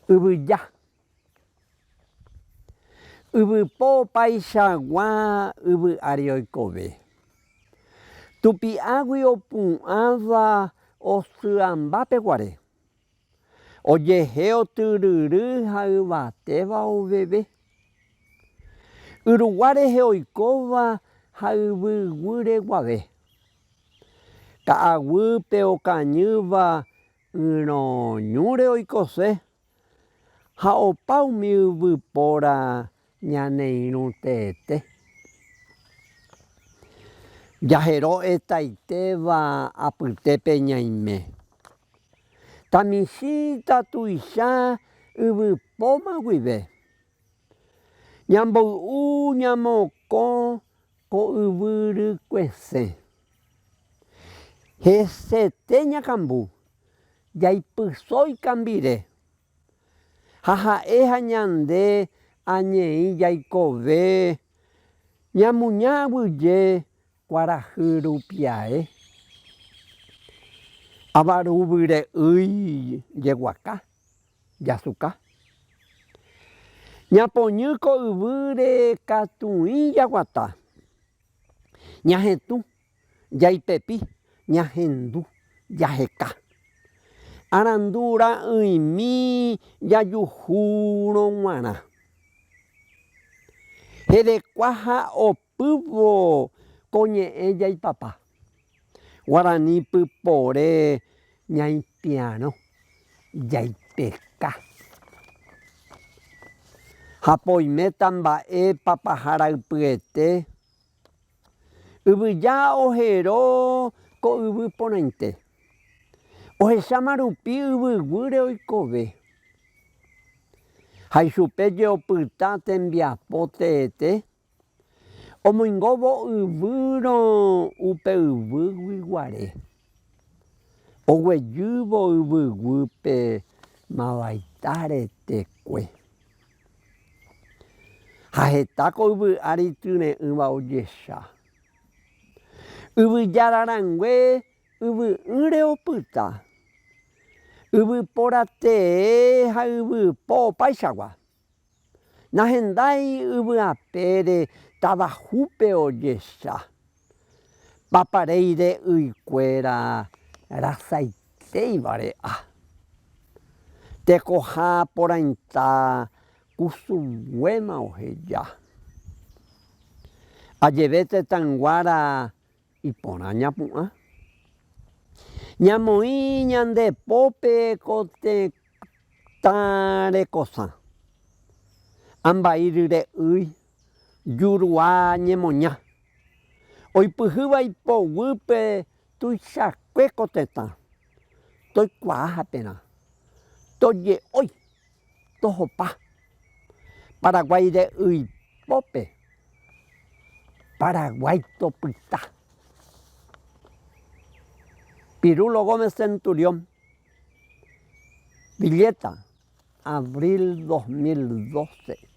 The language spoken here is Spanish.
yvyja, yvypo opaichagua yvy'áre oikove. Tupi'águi opu'ãva osy'ambapeguare. Ojehe otyryry ha yvatéva oveve. Yruguá rehe oikóva ha yvyguy reguave. Ka'aguýpe okañýva yroñúre oikose ha opa umi yvypóra ñane irũ teete. Jahero'etaitéva apytépe ñaime. Tamisíta tuicha yvypóma guive. Ñamboy'u ñamokõ ko yvy rykuesẽ. Hesete ñakambu jaipyso ikambire. Ha ha'e ha ñande añe'ĩ jaikove ñamuña avyje kuarahy rupi ae. Avaru vyre'ỹ jeguaka, jasuka. Ñapoñy ko yvýre katu'i jaguata. Ñahetũ, jaipepi, ñahendu, jaheka. Arandu ra'ỹimi jajuhu rog̃uarã. Herekua ha opývo ko ñe'ẽ jaipapa. Guarani pypore ñaipiarõ jaipeka. Ha poiméta mba'e papahára ypyete. Yvyja ohero ko yvy porãite. Ohecháma rupi yvyguýre oikove. Ha ichupe jeopyta tembiapo teete. Omoingóvo yvýrõ upe yvýgui guare. Oguejývo yvyguýpe mavaita retekue. Ha heta ko yvy'áre ityre'ỹva ojecha. Yvyja rarangue yvy'ỹre opyta. Yvypóra tee ha yvypo opaichagua. Nahendai yvy'apére tavahúpe ojecha. Paparei re'ỹikuéra rasaitéiva re'a. Tekoha porãita kusuguéma oheja. Ajeve tetãnguára iporã ñapu'ã. Ñamoĩ ñandepópe ko tetã rekosã. Ambaíry re'ỹ, jurua ñemoña. Oipyhýva ipoguýpe tuichakue ko tetã. Toikuaahaperã. Toje'ói. Tohopa. Paraguay re'ỹipópe. Paraguay topyta. Pirulo Gómez Centurión. Villeta, abril 2012.